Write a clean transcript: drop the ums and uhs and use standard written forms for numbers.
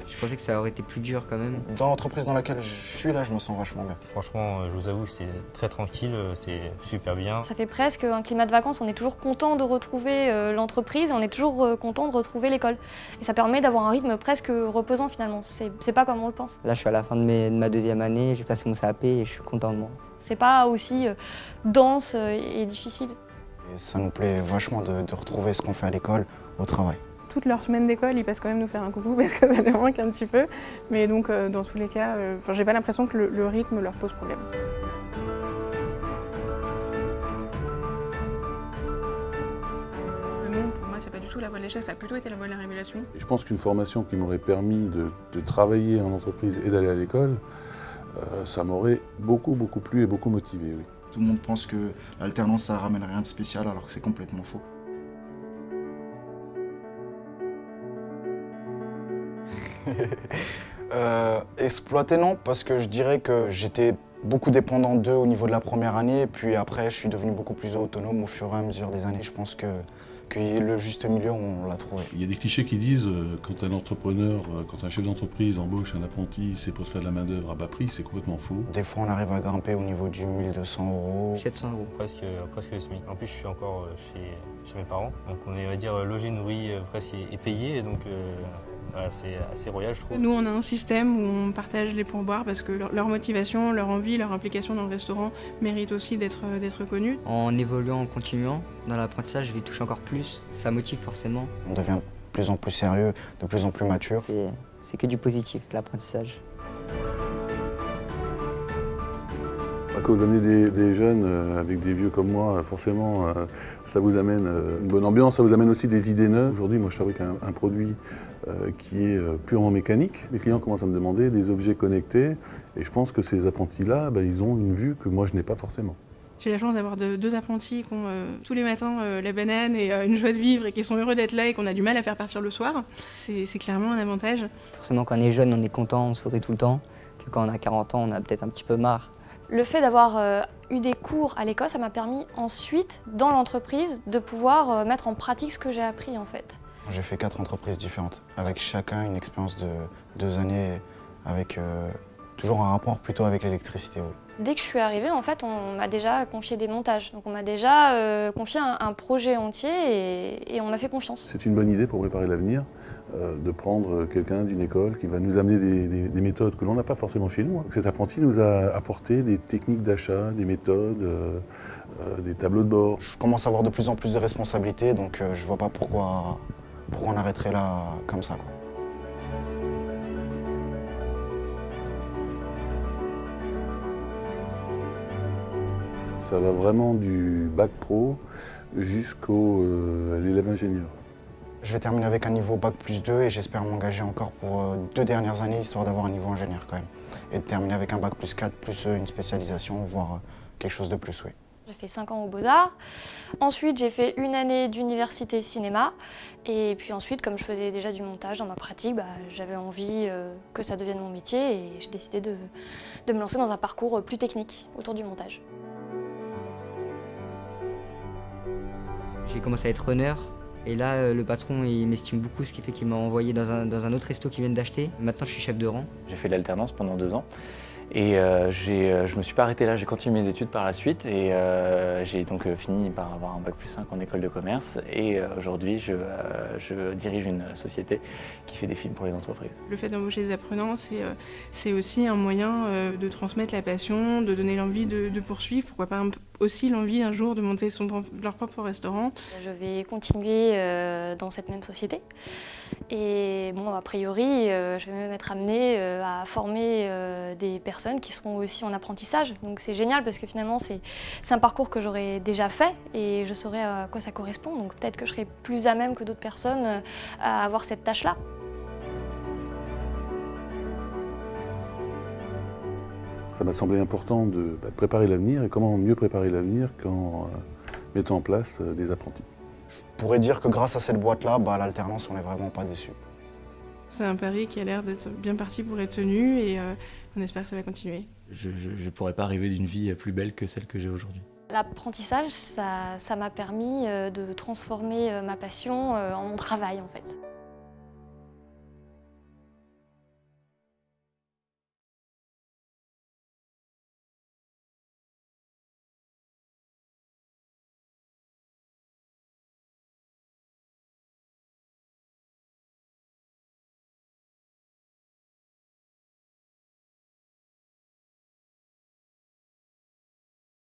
Je pensais que ça aurait été plus dur quand même. Dans l'entreprise dans laquelle je suis là, je me sens vachement bien. Franchement, je vous avoue que c'est très tranquille, c'est super bien. Ça fait presque un climat de vacances, on est toujours content de retrouver l'entreprise, on est toujours content de retrouver l'école. Et ça permet d'avoir un rythme presque reposant finalement, c'est pas comme on le pense. Là, je suis à la fin de ma deuxième année, j'ai passé mon CAP et je suis content de moi. C'est pas aussi dense et difficile. Et ça nous plaît vachement de retrouver ce qu'on fait à l'école au travail. Toute leur semaine d'école, ils passent quand même nous faire un coucou parce que ça leur manque un petit peu. Mais donc, dans tous les cas, j'ai pas l'impression que le rythme leur pose problème. Le nom, pour moi, c'est pas du tout la voie de l'échec, ça a plutôt été la voie de la révélation. Et je pense qu'une formation qui m'aurait permis de travailler en entreprise et d'aller à l'école, ça m'aurait beaucoup plu et beaucoup motivé, oui. Tout le monde pense que l'alternance, ça ramène rien de spécial alors que c'est complètement faux. Exploiter non, parce que je dirais que j'étais beaucoup dépendant d'eux au niveau de la première année, puis après je suis devenu beaucoup plus autonome au fur et à mesure des années. Je pense que le juste milieu, on l'a trouvé. Il y a des clichés qui disent quand un entrepreneur, quand un chef d'entreprise embauche un apprenti, c'est pour se faire de la main-d'œuvre à bas prix, c'est complètement faux. Des fois, on arrive à grimper au niveau du 1 200 €. 700 €. Presque le SMIC. En plus, je suis encore chez mes parents, donc on est, on va dire, logé, nourri, presque et payé, donc voilà, c'est assez royal, je trouve. Nous, on a un système où on partage les pourboires parce que leur motivation, leur envie, leur implication dans le restaurant mérite aussi d'être connue. En évoluant, en continuant dans l'apprentissage, je vais toucher encore plus. Ça motive forcément. On devient de plus en plus sérieux, de plus en plus mature. C'est que du positif, l'apprentissage. Quand vous amenez des jeunes avec des vieux comme moi, forcément, ça vous amène une bonne ambiance, ça vous amène aussi des idées neuves. Aujourd'hui, moi, je fabrique un produit qui est purement mécanique. Les clients commencent à me demander des objets connectés et je pense que ces apprentis-là, ils ont une vue que moi, je n'ai pas forcément. J'ai la chance d'avoir deux apprentis qui ont tous les matins la banane et une joie de vivre et qui sont heureux d'être là et qu'on a du mal à faire partir le soir. C'est clairement un avantage. Forcément, quand on est jeune, on est content, on sourit tout le temps. Que quand on a 40 ans, on a peut-être un petit peu marre. Le fait d'avoir eu des cours à l'école, ça m'a permis ensuite, dans l'entreprise, de pouvoir mettre en pratique ce que j'ai appris en fait. J'ai fait 4 entreprises différentes, avec chacun une expérience de 2 années, avec toujours un rapport plutôt avec l'électricité. Oui. Dès que je suis arrivée, en fait, on m'a déjà confié des montages. Donc on m'a déjà confié un projet entier et on m'a fait confiance. C'est une bonne idée pour préparer l'avenir, de prendre quelqu'un d'une école qui va nous amener des méthodes que l'on n'a pas forcément chez nous. Cet apprenti nous a apporté des techniques d'achat, des méthodes, des tableaux de bord. Je commence à avoir de plus en plus de responsabilités, donc je ne vois pas pourquoi on arrêterait là comme ça, quoi. Ça va vraiment du bac pro jusqu'au l'élève ingénieur. Je vais terminer avec un niveau bac plus 2 et j'espère m'engager encore pour 2 dernières années, histoire d'avoir un niveau ingénieur quand même. Et de terminer avec un bac plus 4, plus une spécialisation, voire quelque chose de plus, oui. J'ai fait 5 ans aux Beaux-Arts. Ensuite, j'ai fait 1 année d'université cinéma. Et puis ensuite, comme je faisais déjà du montage dans ma pratique, j'avais envie que ça devienne mon métier et j'ai décidé de me lancer dans un parcours plus technique autour du montage. J'ai commencé à être runner. Et là, le patron, il m'estime beaucoup, ce qui fait qu'il m'a envoyé dans un autre resto qu'ils viennent d'acheter. Maintenant, je suis chef de rang. J'ai fait de l'alternance pendant 2 ans. Et je me suis pas arrêté là, j'ai continué mes études par la suite et j'ai donc fini par avoir un bac plus 5 en école de commerce et aujourd'hui je dirige une société qui fait des films pour les entreprises. Le fait d'embaucher des apprenants, c'est aussi un moyen de transmettre la passion, de donner l'envie de poursuivre, pourquoi pas aussi l'envie un jour de monter leur propre restaurant. Je vais continuer dans cette même société et bon, a priori, je vais même être amenée à former des personnes qui seront aussi en apprentissage. Donc c'est génial parce que finalement c'est un parcours que j'aurais déjà fait et je saurais à quoi ça correspond. Donc peut-être que je serai plus à même que d'autres personnes à avoir cette tâche-là. Ça m'a semblé important de préparer l'avenir et comment mieux préparer l'avenir qu'en mettant en place des apprentis. Je pourrais dire que grâce à cette boîte-là, l'alternance, on n'est vraiment pas déçus. C'est un pari qui a l'air d'être bien parti pour être tenu et on espère que ça va continuer. Je ne pourrais pas rêver d'une vie plus belle que celle que j'ai aujourd'hui. L'apprentissage, ça m'a permis de transformer ma passion en mon travail en fait.